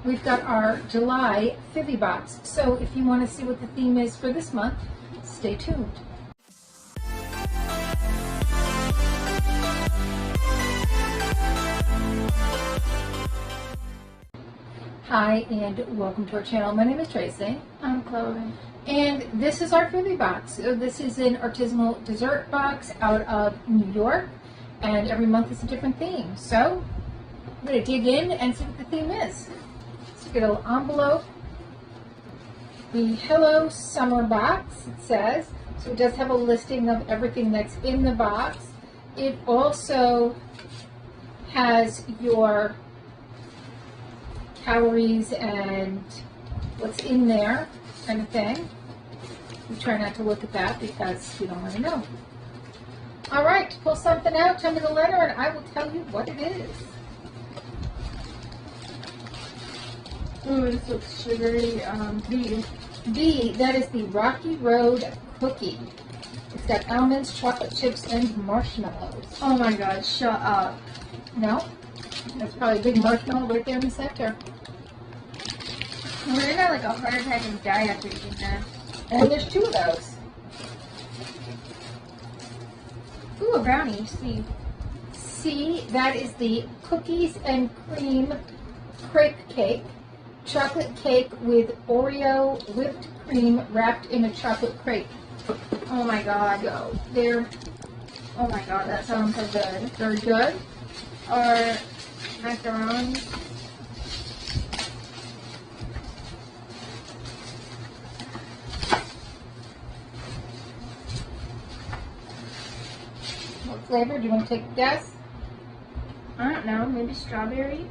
we've got our July Phivi Box. So if you want to see what the theme is for this month, stay tuned. Hi and welcome to our channel. My name is Tracy. I'm Chloe. And this is our Phivi Box. So this is an artisanal dessert box out of New York. And every month is a different theme. So I'm going to dig in and see what the theme is. So get a little envelope. The Hello Summer Box, it says. So it does have a listing of everything that's in the box. It also has your calories and what's in there kind of thing. We try not to look at that because we don't want to know. All right, pull something out, tell me the letter, and I will tell you what it is. Ooh, this looks sugary. B. B, that is the Rocky Road cookie. It's got almonds, chocolate chips, and marshmallows. Oh my god, shut up. No? That's probably a big marshmallow right there in the center. We're gonna have like a heart attack and die after eating that. And there's two of those. Ooh, a brownie. C. C, that is the cookies and cream crepe cake. Chocolate cake with Oreo whipped cream wrapped in a chocolate crepe. Oh my god. So there. Oh my god, that sounds so good. Very good. Or macaroni. What flavor? Do you want to take a guess? I don't know, maybe strawberry?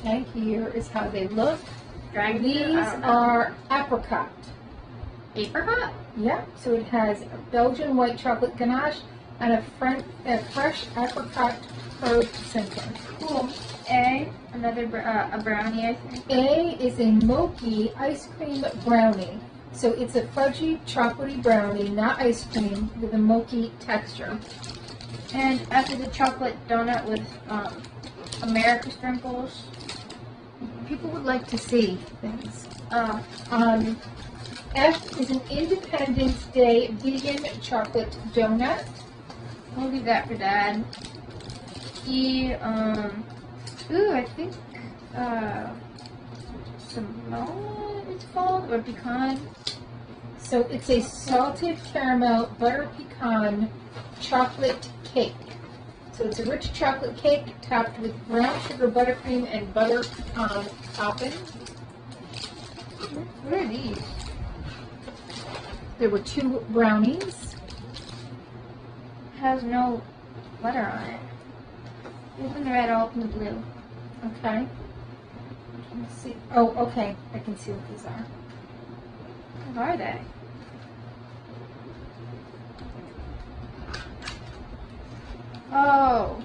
Okay, here is how they look. Dragon These fruit? I don't know. are apricot. Apricot? Yeah, so it has a Belgian white chocolate ganache and a fresh apricot curd center. Cool. A, another a brownie, I think. A is a mochi ice cream brownie. So it's a fudgy, chocolatey brownie, not ice cream, with a mochi texture. And F is a chocolate donut with America sprinkles. People would like to see things. Oh. F is an Independence Day vegan chocolate donut. We'll leave that for Dad. E, ooh, I think, Samoa it's called, or pecan. So it's a salted caramel butter pecan chocolate cake. So it's a rich chocolate cake topped with brown sugar buttercream and butter pecan topping. What are these? There were two brownies. Has no letter on it. Open the red, I'll open the blue. Okay. Let's see. Oh, okay. I can see what these are. What are they? Oh.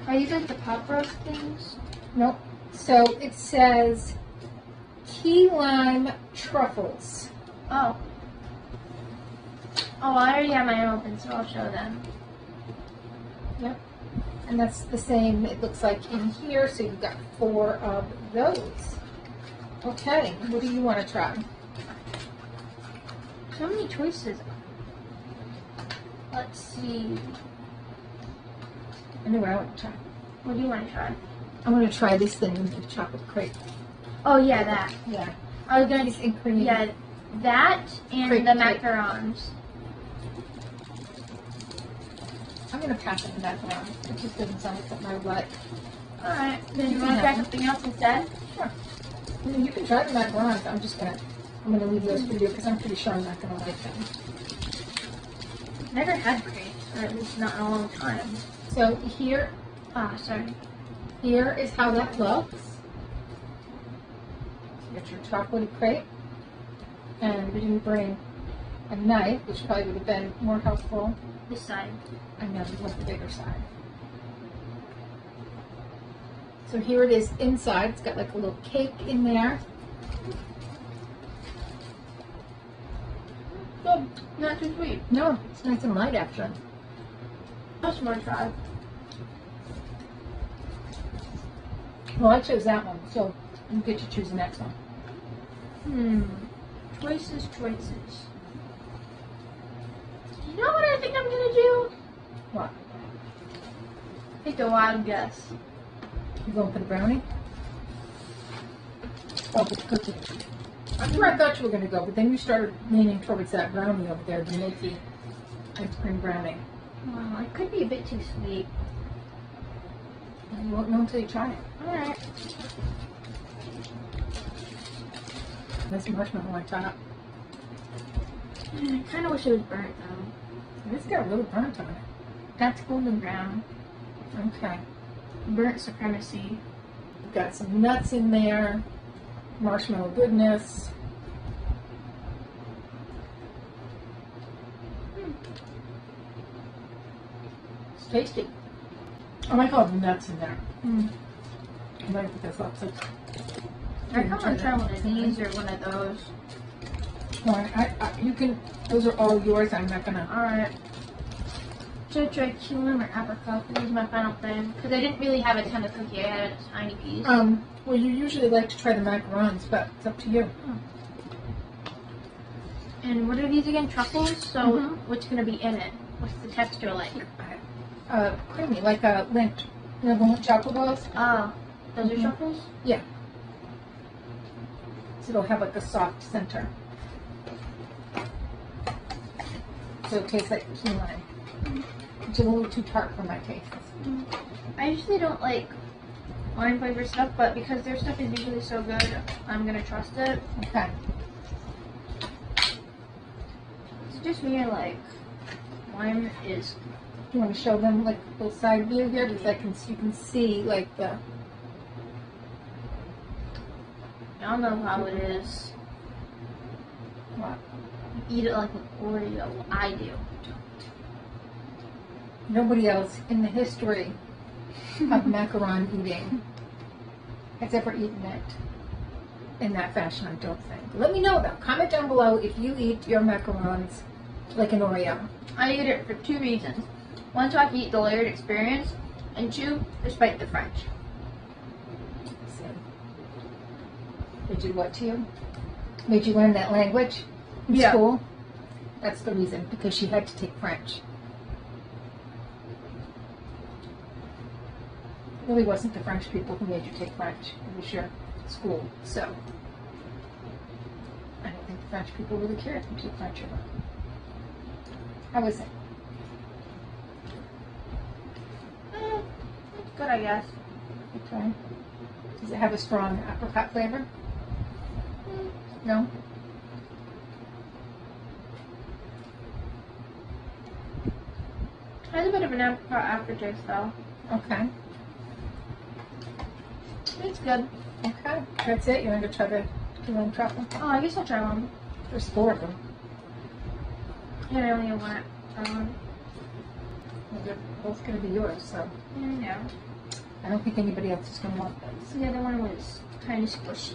Are these like the pop roast things? Nope. So it says key lime truffles. Oh. Oh, I already have mine open, so I'll show them. Yep. And that's the same, it looks like, in here. So you've got 4 of those. Okay. What do you want to try? So many choices. Let's see. I know what I want to try. What do you want to try? I want to try this thing with the chocolate crepe. Oh, yeah, that. Yeah. I was going It's to in cream. yeah, that and Crepe the cake. macarons. I'm going to pass it in that one. It just doesn't sound like something I would like. Alright, then You you can want to have try them. something else instead? Sure. I mean, you can try the macarons. I'm gonna leave those for you because I'm pretty sure I'm not gonna like them. Never had crepes, or at least not in a long time. So here is how that looks. You got your chocolatey crepe, and we didn't bring a knife, which probably would have been more helpful. This side. I know, we want the bigger side. So here it is inside. It's got like a little cake in there. Good. Not too sweet. No, it's nice and light after. That's more try. Well, I chose that one, so you get to choose the next one. Choices. You know what I think I'm gonna do? What? Take a wild guess. You going for the brownie? Oh, the cookie. That's where I thought you were going to go, but then you started leaning towards that brownie over there, the milky ice cream brownie. Well, it could be a bit too sweet. You won't know until you try it. Alright. There's marshmallow on top. I kind of wish it was burnt though. It's got a little burnt on it. That's golden brown. Okay. Burnt supremacy. You've got some nuts in there. Marshmallow goodness. It's tasty. I like all the nuts in there. I might put this up. So I kind of want to try one of these or one of those. You can. Those are all yours. I'm not gonna. Alright. Should I try cumin or apricot? This is my final thing. Because I didn't really have a ton of cookie. I had a tiny piece. Well, you usually like to try the macarons, but it's up to you. And what are these again? Truffles? So what's going to be in it? What's the texture like? Creamy, like a Lindt. You know the Lindt chocolate balls? Oh, those are truffles? Yeah. So it'll have like a soft center. So it tastes like key lime. It's a little too tart for my taste. I usually don't like lime flavored stuff, but because their stuff is usually so good, I'm gonna trust it. Okay. It's just me, like, lime is. Do you want to show them like a little side view here? Because you can see like the. Y'all know how it is. What? You eat it like an Oreo. I do. Nobody else in the history of macaron eating has ever eaten it in that fashion, I don't think. Let me know though. Comment down below if you eat your macarons like an Oreo. I eat it for 2 reasons. One, so I can eat the layered experience, and 2, despite the French. So, they did what to you? Made you learn that language in school? That's the reason, because she had to take French. It really wasn't the French people who made you take French. It was your school. So, I don't think the French people really care if you took French or not. How was it? It's good, I guess. Okay. Does it have a strong apricot flavor? No? It has a bit of an apricot aftertaste, though. Okay. It's good. Okay. That's it? You want to try the lemon truffle? Oh, I guess I'll try one. There's 4 of them. Yeah, I only have one. Well, they're both going to be yours, so Yeah. I don't think anybody else is going to want those. The other one was kind of squishy.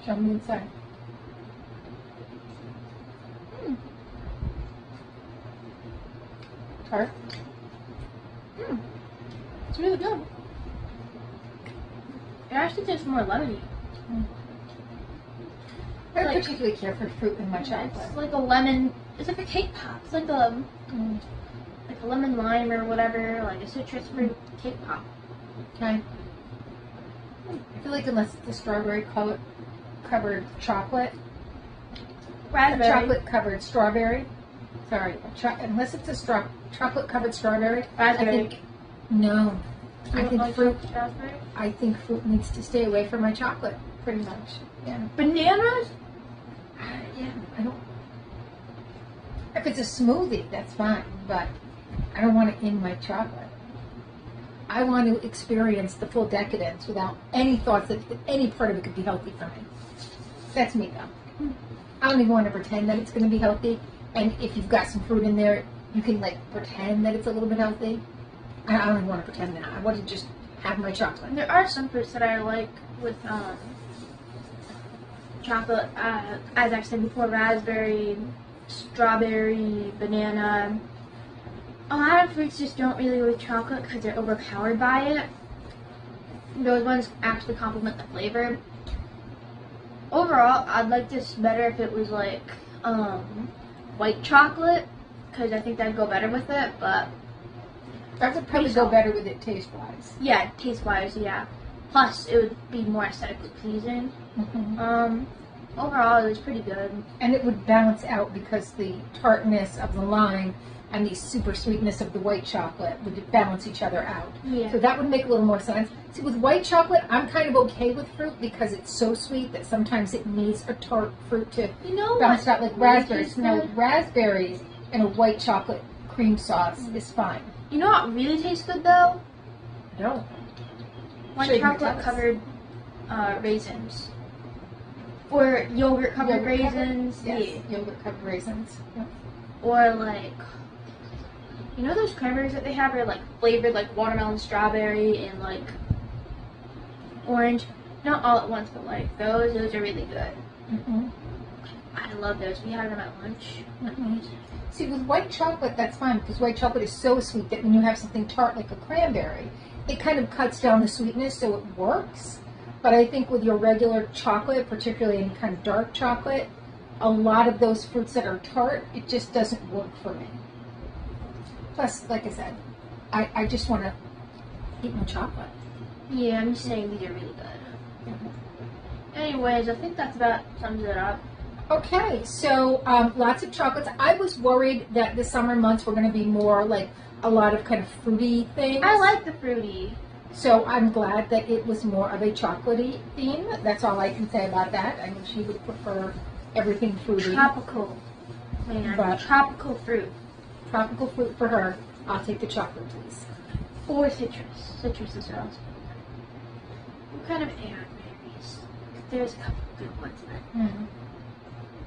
Show me inside. Tart? It's really good. It actually tastes more lemony. I don't Like- particularly care for fruit in my chocolate. It's like a lemon. It's like a cake pop. It's like a lemon lime or whatever, like a citrus fruit cake pop. Okay. I feel like unless it's a strawberry covered chocolate, Raspberry. chocolate covered strawberry. Sorry, unless it's a chocolate covered strawberry. Raspberry. I think no. You I don't think like fruit. raspberry? I think fruit needs to stay away from my chocolate, pretty much. Yeah. Bananas? Yeah. I don't. If it's a smoothie, that's fine, but I don't want it in my chocolate. I want to experience the full decadence without any thoughts that any part of it could be healthy for me. That's me, though. I don't even want to pretend that it's going to be healthy. And if you've got some fruit in there, you can like pretend that it's a little bit healthy. I don't even want to pretend that. I want to just have my chocolate. There are some fruits that I like with chocolate. As I said before, raspberry, strawberry, banana. A lot of fruits just don't really go with chocolate because they're overpowered by it. Those ones actually complement the flavor. Overall, I'd like this better if it was like white chocolate, because I think that'd go better with it, but That would probably go better with it taste-wise. yeah, taste-wise, yeah. Plus, it would be more aesthetically pleasing. Mm-hmm. Overall, it was pretty good. And it would balance out because the tartness of the lime and the super sweetness of the white chocolate would balance each other out. Yeah. So that would make a little more sense. See, with white chocolate, I'm kind of okay with fruit because it's so sweet that sometimes it needs a tart fruit to You know balance what? it out, like raspberries. Really No, tastes raspberries in a white chocolate cream sauce is fine. good? You know what really tastes good though? No. White Sure, you can tell chocolate us. covered raisins. Or yogurt covered Yogurt covered? raisins. Yes, Yeah. yogurt covered raisins. Yeah. Or like, you know those cranberries that they have are like flavored like watermelon, strawberry, and like orange. Not all at once, but like those are really good. Mm-hmm. I love those. We had them at lunch. Mm-hmm. See, with white chocolate, that's fine because white chocolate is so sweet that when you have something tart like a cranberry, it kind of cuts down the sweetness, so it works. But I think with your regular chocolate, particularly any kind of dark chocolate, a lot of those fruits that are tart, it just doesn't work for me. Plus, like I said, I just want to eat my chocolate. Yeah, I'm just saying these are really good. Anyways, I think that's about sums it up. Okay, so lots of chocolates. I was worried that the summer months were going to be more like a lot of kind of fruity things. I like the fruity. So I'm glad that it was more of a chocolatey theme. That's all I can say about that. I know she would prefer everything fruity. Tropical. Man, But- tropical fruit. Tropical fruit for her. I'll take the chocolate, please. Or citrus. Citrus as well. What kind of berries? There's a couple of good ones there. Mm.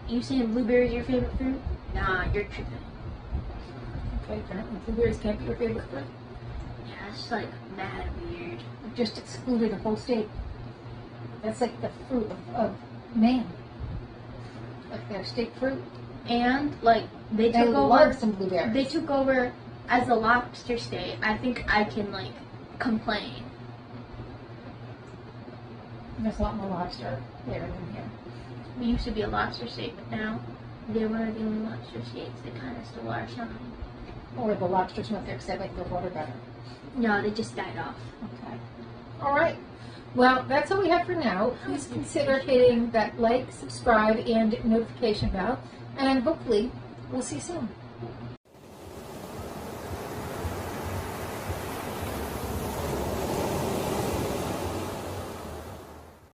You saying blueberries your favorite fruit? Nah, you're tripping. Okay, apparently blueberries can't be your favorite fruit. Yeah, it's like mad weird. We've just excluded a whole state. That's like the fruit of Maine. Like their state fruit. And like they They took love over. some blueberries. They took over as a lobster state. I think I can like complain. There's a lot more lobster there than here. We used to be a lobster state, but now they were the only lobster states. They kind of still are some. Or the lobsters went there because they like their water better. No, they just died off. Okay. All right. Well, that's all we have for now. Please consider hitting that like, subscribe, and notification bell. And hopefully, we'll see you soon.